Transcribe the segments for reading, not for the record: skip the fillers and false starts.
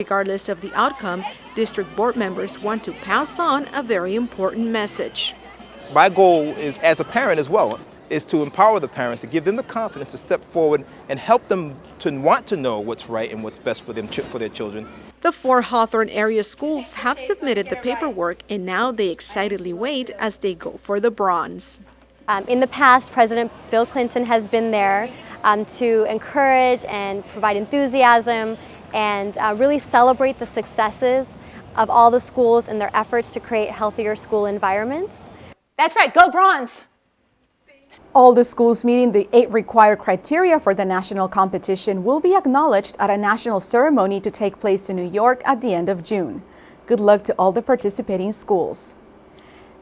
Regardless of the outcome, district board members want to pass on a very important message. My goal is, as a parent as well, is to empower the parents, to give them the confidence to step forward and help them to want to know what's right and what's best for them, for their children. The 4 Hawthorne area schools have submitted the paperwork, and now they excitedly wait as they go for the bronze. In the past, President Bill Clinton has been there to encourage and provide enthusiasm and really celebrate the successes of all the schools in their efforts to create healthier school environments. That's right, go bronze! All the schools meeting the 8 required criteria for the national competition will be acknowledged at a national ceremony to take place in New York at the end of June. Good luck to all the participating schools.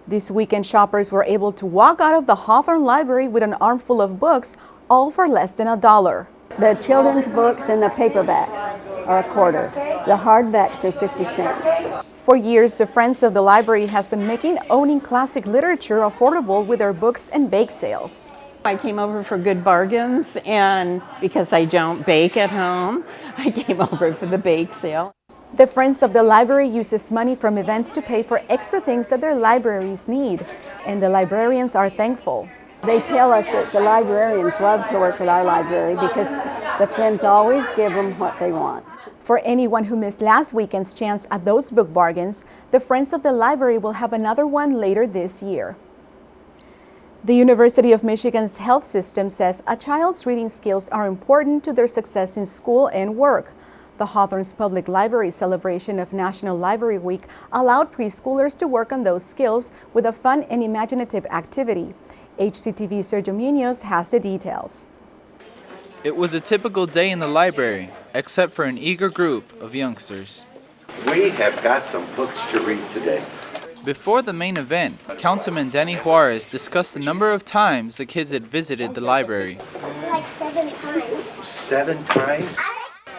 This weekend, shoppers were able to walk out of the Hawthorne Library with an armful of books, all for less than $1. The children's books and the paperbacks are $0.25. The hardbacks are 50 cents. For years, the Friends of the Library has been making owning classic literature affordable with their books and bake sales. I came over for good bargains, and because I don't bake at home, I came over for the bake sale. The Friends of the Library uses money from events to pay for extra things that their libraries need, and the librarians are thankful. They tell us that the librarians love to work at our library because the Friends always give them what they want. For anyone who missed last weekend's chance at those book bargains, the Friends of the Library will have another one later this year. The University of Michigan's health system says a child's reading skills are important to their success in school and work. The Hawthorne's Public Library celebration of National Library Week allowed preschoolers to work on those skills with a fun and imaginative activity. HCTV's Sergio Munoz has the details. It was a typical day in the library, except for an eager group of youngsters. We have got some books to read today. Before the main event, Councilman Denny Juarez discussed the number of times the kids had visited the library. Like 7 times. 7 times?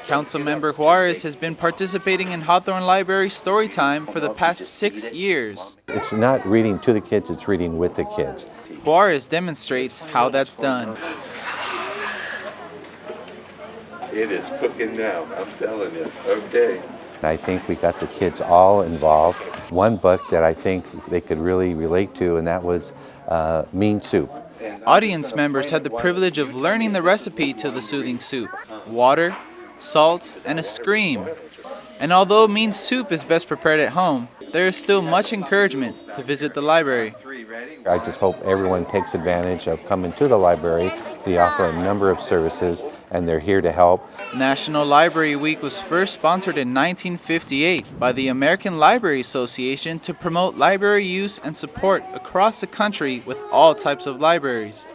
Councilmember Juarez has been participating in Hawthorne Library Storytime for the past 6 years. It's not reading to the kids, it's reading with the kids. Juarez demonstrates how that's done. It is cooking now, I'm telling you. Okay. I think we got the kids all involved. One book that I think they could really relate to, and that was Mean Soup. Audience members had the privilege of learning the recipe to the soothing soup: water, salt, and a scream. And although mean soup is best prepared at home, there is still much encouragement to visit the library. I just hope everyone takes advantage of coming to the library. They offer a number of services, and they're here to help. National Library Week was first sponsored in 1958 by the American Library Association to promote library use and support across the country with all types of libraries.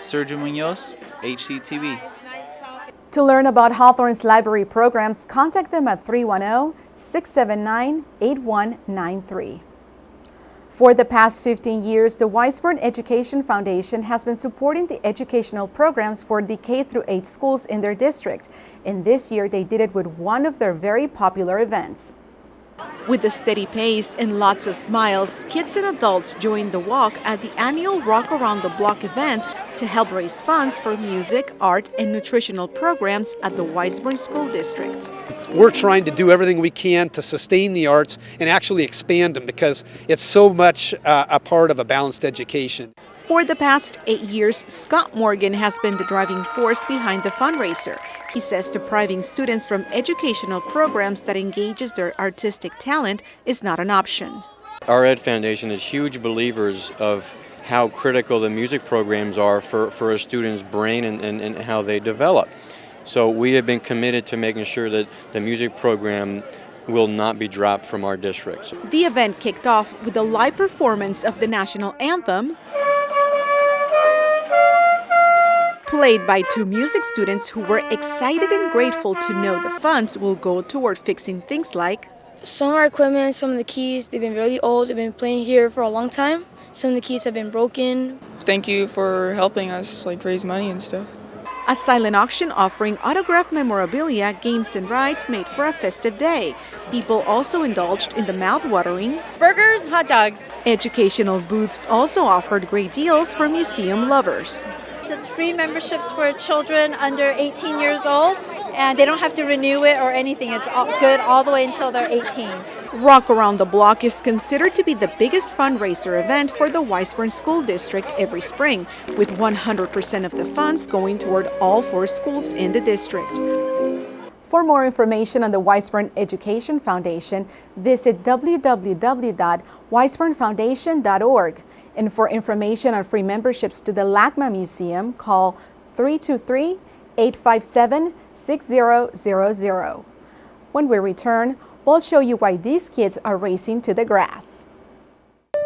Sergio Munoz, HCTV. To learn about Hawthorne's library programs, contact them at 310-679-8193. For the past 15 years, the Weisburn Education Foundation has been supporting the educational programs for the K-8 schools in their district, and this year they did it with one of their very popular events. With a steady pace and lots of smiles, kids and adults joined the walk at the annual Rock Around the Block event to help raise funds for music, art, and nutritional programs at the Weisburn School District. We're trying to do everything we can to sustain the arts and actually expand them because it's so much a part of a balanced education. For the past 8 years, Scott Morgan has been the driving force behind the fundraiser. He says depriving students from educational programs that engages their artistic talent is not an option. Our Ed Foundation is huge believers of how critical the music programs are for a student's brain and how they develop. So we have been committed to making sure that the music program will not be dropped from our districts. The event kicked off with a live performance of the national anthem, played by 2 music students who were excited and grateful to know the funds will go toward fixing things like some of our equipment, some of the keys, they've been really old, they've been playing here for a long time. Some of the keys have been broken. Thank you for helping us raise money and stuff. A silent auction offering autographed memorabilia, games, and rides made for a festive day. People also indulged in the mouth-watering burgers, hot dogs. Educational booths also offered great deals for museum lovers. It's free memberships for children under 18 years old, and they don't have to renew it or anything. It's good all the way until they're 18. Rock Around the Block is considered to be the biggest fundraiser event for the Weisburn School District every spring, with 100% of the funds going toward all 4 schools in the district. For more information on the Weisburn Education Foundation, visit www.weisburnfoundation.org. And for information on free memberships to the LACMA Museum, call 323-857-6000. When we return, we'll show you why these kids are racing to the grass.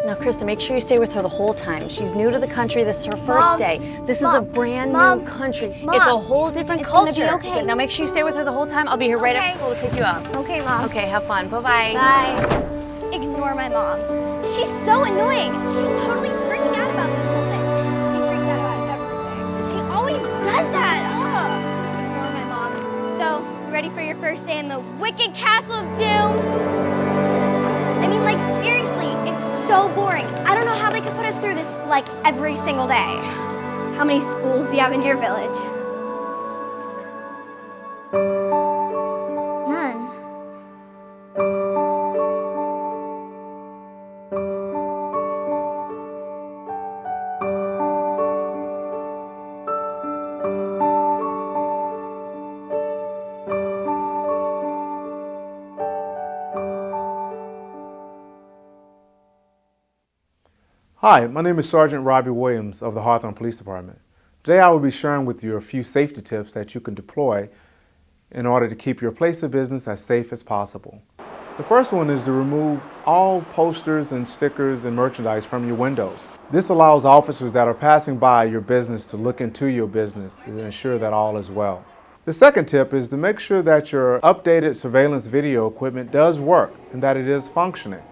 Now, Krista, make sure you stay with her the whole time. She's new to the country. This is her first day. This is a brand new country. It's a whole different culture. It's gonna be okay. But now make sure you stay with her the whole time. I'll be here right after school to pick you up. Okay, Mom. Okay, have fun. Bye-bye. Bye. Ignore my mom. She's so annoying. She's totally freaking out about this whole thing. She freaks out about everything. She always does that. Ugh. Ignore my mom. So, ready for your first day in the Wicked Castle of Doom? I mean, like, seriously, it's so boring. I don't know how they could put us through this, like, every single day. How many schools do you have in your village? None. Hi, my name is Sergeant Robbie Williams of the Hawthorne Police Department. Today I will be sharing with you a few safety tips that you can deploy in order to keep your place of business as safe as possible. The first one is to remove all posters and stickers and merchandise from your windows. This allows officers that are passing by your business to look into your business to ensure that all is well. The second tip is to make sure that your updated surveillance video equipment does work and that it is functioning.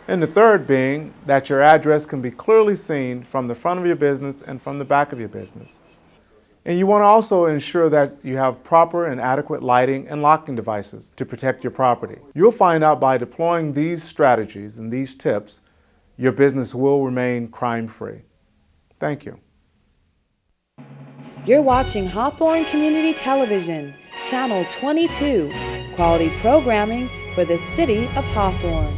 And the third being that your address can be clearly seen from the front of your business and from the back of your business. And you want to also ensure that you have proper and adequate lighting and locking devices to protect your property. You'll find out by deploying these strategies and these tips, your business will remain crime-free. Thank you. You're watching Hawthorne Community Television, Channel 22, quality programming for the city of Hawthorne.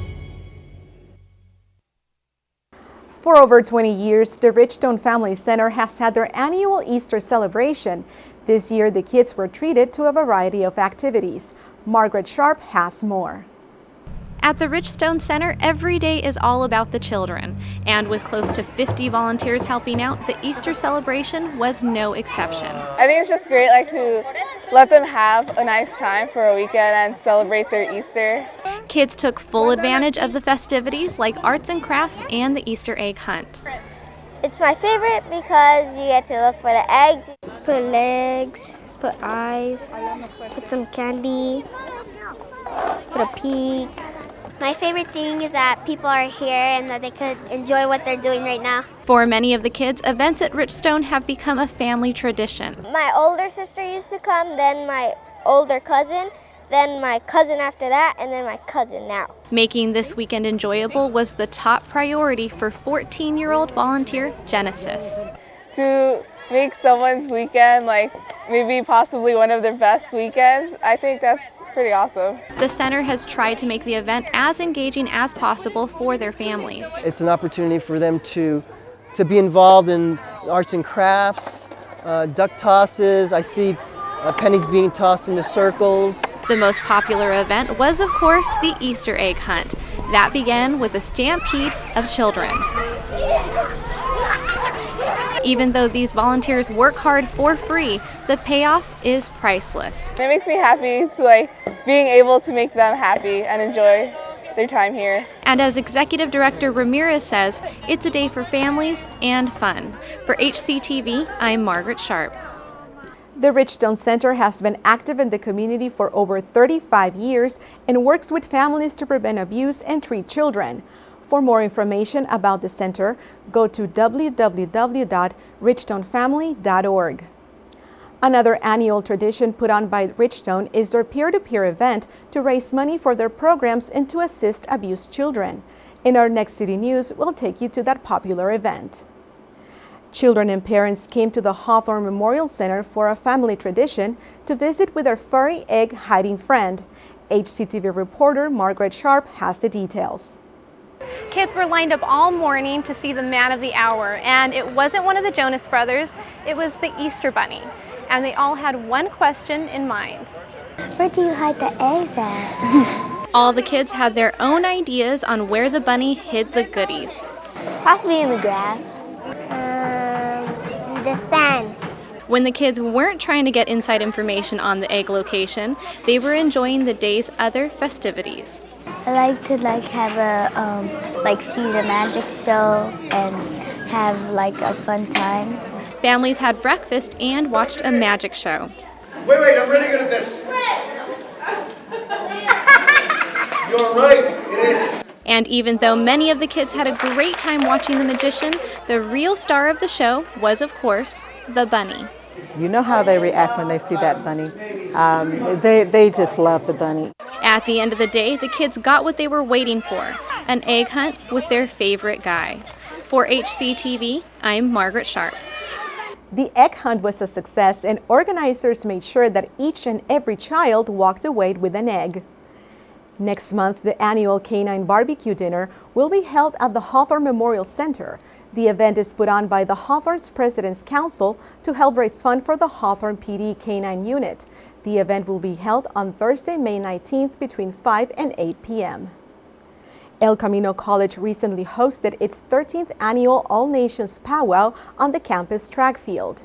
For over 20 years, the Richstone Family Center has had their annual Easter celebration. This year, the kids were treated to a variety of activities. Margaret Sharp has more. At the Richstone Center, every day is all about the children. And with close to 50 volunteers helping out, the Easter celebration was no exception. I think it's just great to let them have a nice time for a weekend and celebrate their Easter. Kids took full advantage of the festivities like arts and crafts and the Easter egg hunt. It's my favorite because you get to look for the eggs. Put legs, put eyes, put some candy, put a peak. My favorite thing is that people are here and that they could enjoy what they're doing right now. For many of the kids, events at Richstone have become a family tradition. My older sister used to come, then my older cousin, then my cousin after that, and then my cousin now. Making this weekend enjoyable was the top priority for 14-year-old volunteer Genesis. To make someone's weekend maybe possibly one of their best weekends, I think that's pretty awesome. The center has tried to make the event as engaging as possible for their families. It's an opportunity for them to be involved in arts and crafts, duck tosses. I see pennies being tossed into circles. The most popular event was, of course, the Easter egg hunt. That began with a stampede of children. Even though these volunteers work hard for free, the payoff is priceless. It makes me happy to being able to make them happy and enjoy their time here. And as Executive Director Ramirez says, it's a day for families and fun. For HCTV, I'm Margaret Sharp. The Richstone Center has been active in the community for over 35 years and works with families to prevent abuse and treat children. For more information about the center, go to www.richstonefamily.org. Another annual tradition put on by Richstone is their peer-to-peer event to raise money for their programs and to assist abused children. In our next City News, we'll take you to that popular event. Children and parents came to the Hawthorne Memorial Center for a family tradition to visit with their furry egg-hiding friend. HCTV reporter Margaret Sharp has the details. Kids were lined up all morning to see the man of the hour, and it wasn't one of the Jonas Brothers, it was the Easter Bunny. And they all had one question in mind. Where do you hide the eggs at? All the kids had their own ideas on where the bunny hid the goodies. Possibly in the grass. The sand. When the kids weren't trying to get inside information on the egg location, they were enjoying the day's other festivities. I like to have a see the magic show and have a fun time. Families had breakfast and watched a magic show. Wait, I'm really good at this. You're right, it is. And even though many of the kids had a great time watching the magician, the real star of the show was, of course, the bunny. You know how they react when they see that bunny. They just love the bunny. At the end of the day, the kids got what they were waiting for, an egg hunt with their favorite guy. For HCTV, I'm Margaret Sharp. The egg hunt was a success, and organizers made sure that each and every child walked away with an egg. Next month, the annual Canine Barbecue Dinner will be held at the Hawthorne Memorial Center. The event is put on by the Hawthorne's President's Council to help raise funds for the Hawthorne PD Canine Unit. The event will be held on Thursday, May 19th between 5 and 8 p.m. El Camino College recently hosted its 13th annual All Nations Powwow on the campus track field.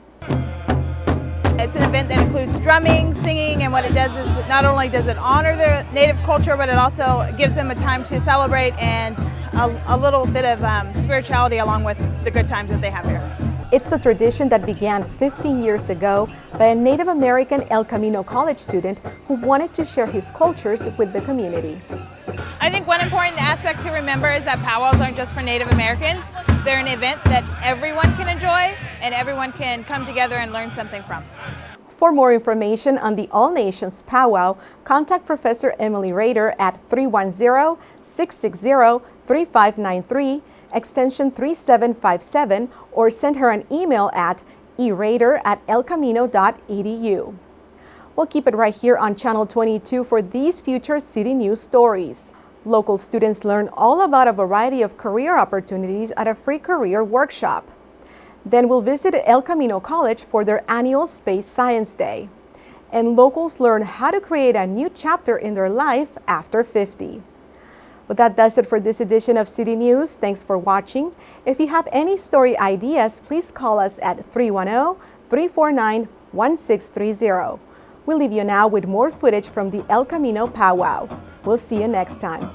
It's an event that includes drumming, singing, and what it does is not only does it honor their native culture, but it also gives them a time to celebrate and a little bit of spirituality along with the good times that they have here. It's a tradition that began 50 years ago by a Native American El Camino College student who wanted to share his cultures with the community. I think one important aspect to remember is that powwows aren't just for Native Americans. They're an event that everyone can enjoy and everyone can come together and learn something from. For more information on the All Nations Powwow, contact Professor Emily Rader at 310-660-3593, extension 3757, or send her an email at erader@elcamino.edu. We'll keep it right here on Channel 22 for these future city news stories. Local students learn all about a variety of career opportunities at a free career workshop. Then we'll visit El Camino College for their annual Space Science Day. And locals learn how to create a new chapter in their life after 50. But that does it for this edition of City News. Thanks for watching. If you have any story ideas, please call us at 310-349-1630. We'll leave you now with more footage from the El Camino Powwow. We'll see you next time.